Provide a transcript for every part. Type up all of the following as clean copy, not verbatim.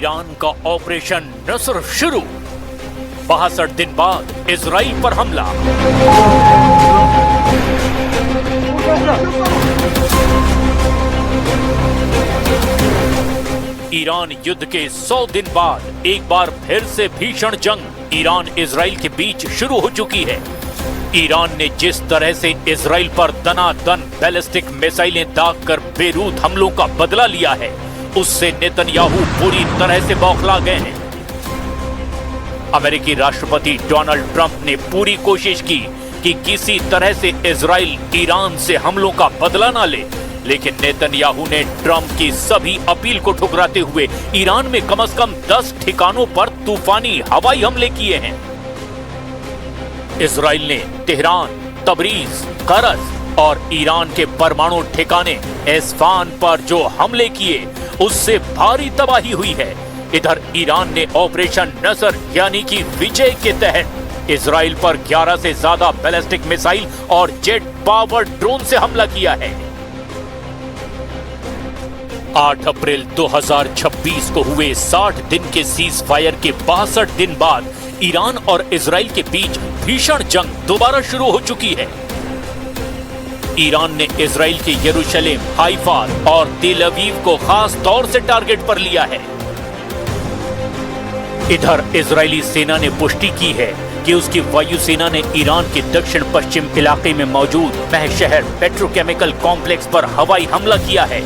Iran का operation नसर शुरू। 62 दिन बाद इजराइल पर हमला। ईरान युद्ध के 100 दिन बाद एक बार फिर से भीषण जंग ईरान इजराइल के बीच शुरू हो चुकी है। ईरान ने जिस तरह से इजराइल पर दनादन बैलिस्टिक मिसाइलें दागकर बेरूत हमलों का बदला लिया है, उससे नेतन्याहू पूरी तरह से बौखला गए हैं। अमेरिकी राष्ट्रपति डोनाल्ड ट्रंप ने पूरी कोशिश की कि किसी तरह से इजराइल ईरान से हमलों का बदला ना ले, लेकिन नेतन्याहू ने ट्रंप की सभी अपील को ठुकराते हुए ईरान में कम से कम 10 ठिकानों पर तूफानी हवाई हमले किए हैं। इजराइल ने तेहरान, तबरीज, करज और ईरान के परमाणु ठिकाने एस्फान पर जो हमले किए, उससे भारी तबाही हुई है। इधर ईरान ने ऑपरेशन नसर यानी कि विजय के तहत इजराइल पर 11 से ज्यादा बैलिस्टिक मिसाइल और जेट पावर ड्रोन से हमला किया है। 8 अप्रैल 2026 को हुए 60 दिन के सीज फायर के 62 दिन बाद ईरान और इजराइल के बीच भीषण जंग दोबारा शुरू हो चुकी है। ईरान ने इजराइल के यरूशलेम, हाइफा और तेल अवीव को खास तौर से टारगेट पर लिया है। इधर इजरायली सेना ने पुष्टि की है कि उसकी वायुसेना ने ईरान के दक्षिण पश्चिम इलाके में मौजूद मह शहर पेट्रोकेमिकल कॉम्प्लेक्स पर हवाई हमला किया है।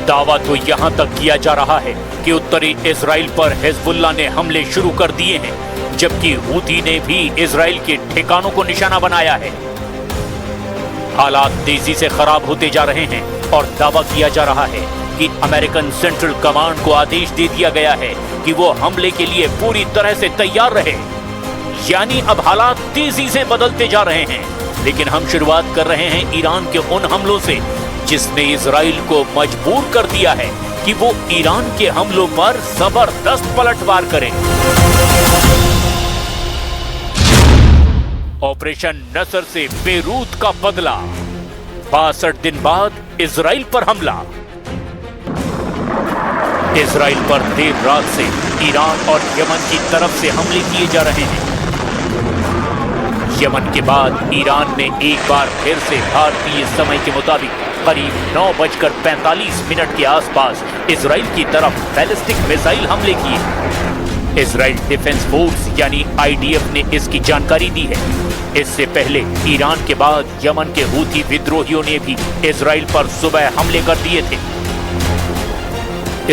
दावा तो यहां तक किया जा रहा है कि उत्तरी इजराइल पर हिजबुल्लाह ने हमले शुरू कर दिए हैं, जबकि हूती ने भी इजराइल के ठिकानों को निशाना बनाया है। हालात तेजी से खराब होते जा रहे हैं और दावा किया जा रहा है कि अमेरिकन सेंट्रल कमांड को आदेश दे दिया गया है कि वो हमले के लिए पूरी तरह से तैयार रहे। यानी अब हालात तेजी से बदलते जा रहे हैं। लेकिन हम शुरुआत कर रहे हैं ईरान के उन हमलों से जिसने इजराइल को मजबूर कर दिया है कि वो ईरान के हमलों पर जबरदस्त पलटवार करे। ऑपरेशन नसर से बेरूत का बदला। 62 दिन बाद इजराइल पर हमला। इजराइल पर देर रात से ईरान और यमन की तरफ से हमले किए जा रहे हैं। यमन के बाद ईरान ने एक बार फिर से भारतीय समय के मुताबिक करीब 9:45 के आसपास इजराइल की तरफ बैलिस्टिक मिसाइल हमले किए। इजराइल डिफेंस फोर्स यानी आईडीएफ ने इसकी जानकारी दी है। इससे पहले ईरान के बाद यमन के हूती विद्रोहियों ने भी इजराइल पर सुबह हमले कर दिए थे।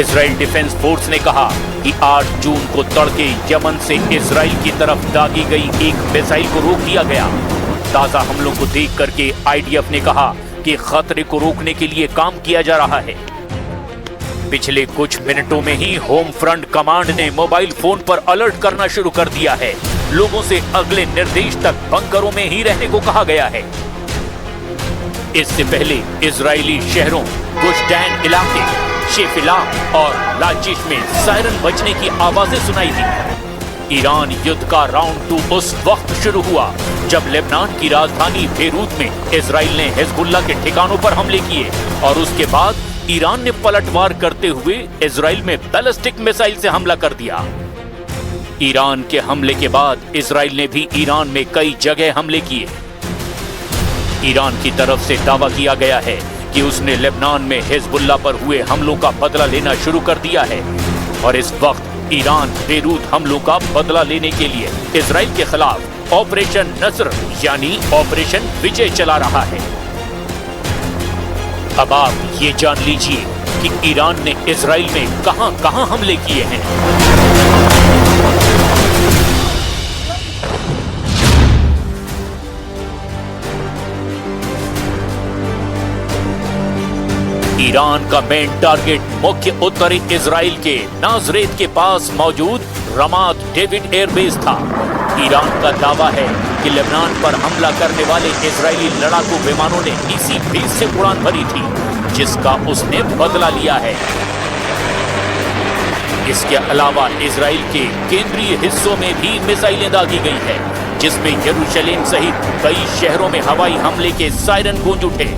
इजराइल डिफेंस फोर्स ने कहा कि 8 जून को तड़के यमन से इजराइल की तरफ दागी गई एक मिसाइल को रोक दिया गया। ताजा हमलों को देख करके आईडीएफ ने कहा कि खतरे को रोकने के लिए काम किया जा रहा है। पिछले कुछ मिनटों में ही होम फ्रंट कमांड ने मोबाइल फोन पर अलर्ट करना शुरू कर दिया है। लोगों से अगले निर्देश तक बंकरों में ही रहने को कहा गया है। इससे पहले इजरायली शहरों गुश्तैन इलाके, शेफिला और लाचिश में सायरन बजने की आवाजें सुनाई दी। ईरान युद्ध का राउंड 2 उस वक्त शुरू हुआ जब लेबनान की राजधानी बेरूत में इजराइल ने हिजबुल्लाह के ठिकानों पर हमले किए और उसके बाद ईरान ने पलटवार करते हुए इजराइल में बैलिस्टिक मिसाइल से हमला कर दिया। ईरान के हमले के बाद इजराइल ने भी ईरान में कई जगह हमले किए। ईरान की तरफ से दावा किया गया है कि उसने लेबनान में हिजबुल्लाह पर हुए हमलों का बदला लेना शुरू कर दिया है और इस वक्त ईरान बेरूत हमलों का बदला लेने के लिए इजराइल के खिलाफ ऑपरेशन नसर यानी ऑपरेशन विजय चला रहा है। अब आप ये जान लीजिए कि ईरान ने इजराइल में कहां-कहां हमले किए हैं। ईरान का मेन टारगेट मुख्य उत्तरी इजराइल के नाजरेत के पास मौजूद रमात डेविड एयरबेस था। ईरान का दावा है कि लेबनान पर हमला करने वाले इजरायली लड़ाकू विमानों ने इसी बेस से उड़ान भरी थी, जिसका उसने बदला लिया है। इसके अलावा इजराइल के केंद्रीय हिस्सों में भी मिसाइलें दागी गई है, जिसमें यरूशलेम सहित कई शहरों में हवाई हमले के सायरन गूंज उठे।